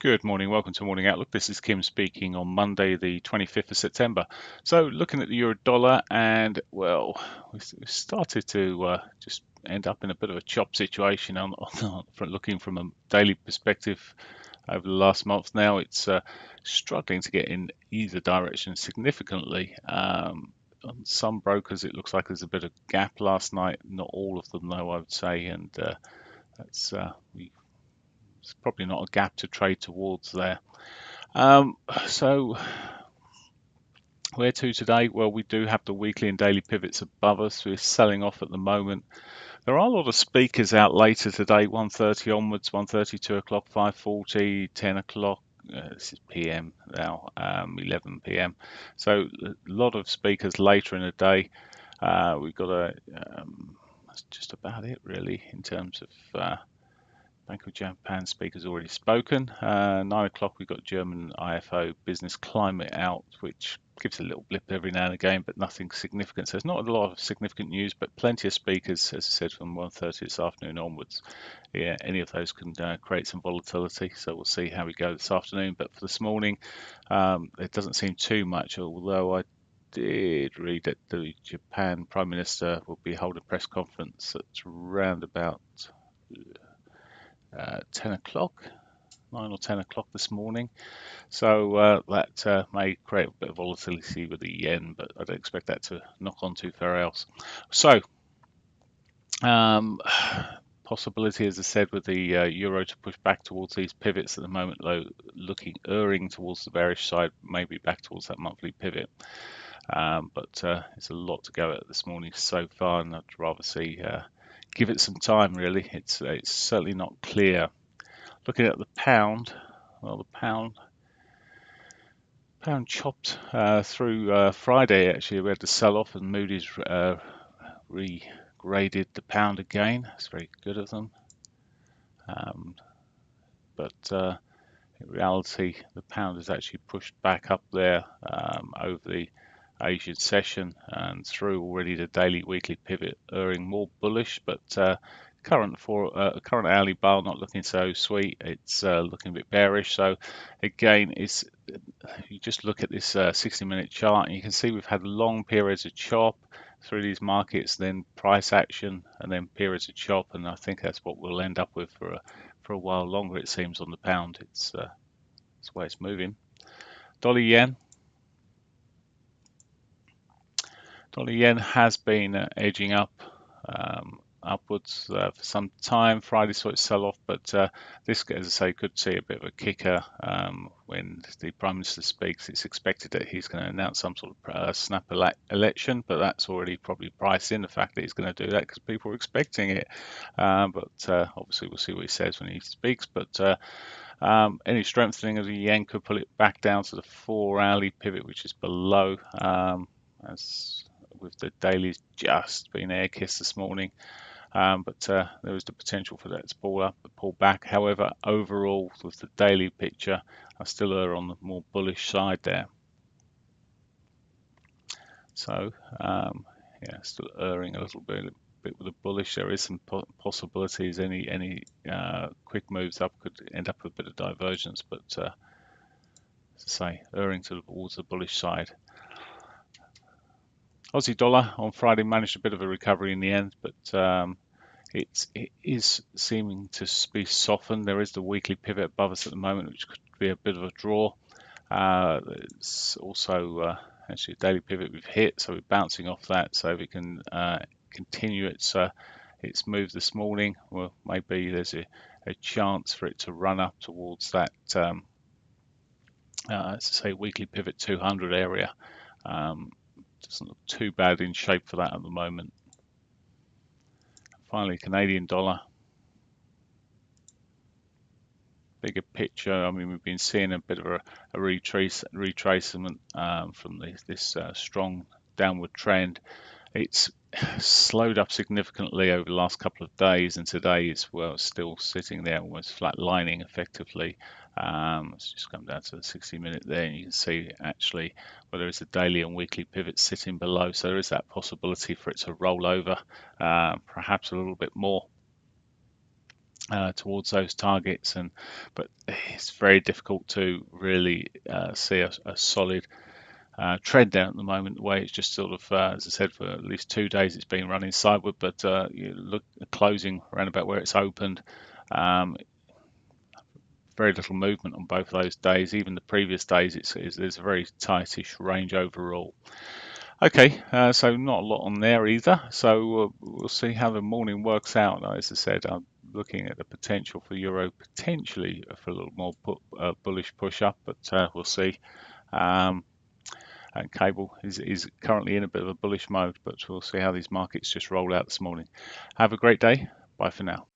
Good morning, welcome to Morning Outlook. This is Kim speaking on Monday, the 25th of September. So, looking at the euro dollar, and well, we started to just end up in a bit of a chop situation looking from a daily perspective over the last month. Now it's struggling to get in either direction significantly. On some brokers, it looks like there's a bit of gap last night. Not all of them, though, I would say, and that's it's probably not a gap to trade towards there. So where to today? Well, we do have the weekly and daily pivots above us. We're selling off at the moment. There are a lot of speakers out later today, 1:30 onwards, 1:30, 2 o'clock, 5:40, 10 o'clock. This is PM now, 11 PM. So a lot of speakers later in the day. We've got that's just about it really in terms of Bank of Japan speakers already spoken. 9 o'clock we've got German IFO business climate out, which gives a little blip every now and again, but nothing significant. So there's not a lot of significant news, but plenty of speakers, as I said, from 1:30 this afternoon onwards. Yeah, any of those can create some volatility. So we'll see how we go this afternoon. But for this morning, it doesn't seem too much, although I did read that the Japan Prime Minister will be holding a press conference that's round about 10 o'clock, 9 or 10 o'clock this morning. So that may create a bit of volatility with the yen, but I don't expect that to knock on too far else. So possibility, as I said, with the euro to push back towards these pivots at the moment, though, erring towards the bearish side, maybe back towards that monthly pivot. But it's a lot to go at this morning so far, and I'd rather see give it some time. Really, it's certainly not clear. Looking at the pound, well, the pound chopped through Friday. Actually, we had to sell off, and Moody's regraded the pound again. It's very good of them. But in reality, the pound has actually pushed back up there over the Asian session and through already the daily weekly pivot, erring more bullish, but current hourly bar not looking so sweet. It's looking a bit bearish. So again, it's you just look at this 60-minute chart and you can see we've had long periods of chop through these markets, then price action, and then periods of chop, and I think that's what we'll end up with for a while longer, it seems, on the pound. It's the way it's moving. Dollar yen. Dollar yen has been edging up upwards for some time. Friday saw it sell off, but this, as I say, could see a bit of a kicker when the Prime Minister speaks. It's expected that he's going to announce some sort of snap election, but that's already probably priced in, the fact that he's going to do that, because people are expecting it. But obviously we'll see what he says when he speaks. But any strengthening of the yen could pull it back down to the 4-hourly pivot, which is below, as with the dailies just been air kissed this morning. But there is the potential for that to pull back. However, overall, with the daily picture, I still err on the more bullish side there. So, yeah, still erring a little bit with the bullish. There is some possibilities. Any quick moves up could end up with a bit of divergence, but as I say, erring towards the bullish side. Aussie dollar on Friday managed a bit of a recovery in the end, but it is seeming to be softened. There is the weekly pivot above us at the moment, which could be a bit of a draw. It's also actually a daily pivot we've hit, so we're bouncing off that. So if it can continue its move this morning, well, maybe there's a chance for it to run up towards that, as I say, weekly pivot 200 area. Doesn't look too bad in shape for that at the moment. Finally, Canadian dollar. Bigger picture, I mean, we've been seeing a bit of a retracement from this strong downward trend. It's slowed up significantly over the last couple of days, and today is, well, still sitting there almost flat lining effectively. Let's just come down to the 60-minute there, and you can see actually whether it's a daily and weekly pivot sitting below. So there is that possibility for it to roll over, perhaps a little bit more. towards those targets, but it's very difficult to really see a solid trend down at the moment. The way it's just sort of, as I said, for at least 2 days it's been running sideward, but you look at closing around about where it's opened. Um, Very little movement on both of those days. Even the previous days, there's a very tightish range overall. Okay, so not a lot on there either. So we'll see how the morning works out. As I said, I'm looking at the potential for euro potentially for a little more bullish push up, but we'll see. Um, and cable is currently in a bit of a bullish mode, but we'll see how these markets just roll out this morning. Have a great day. Bye for now.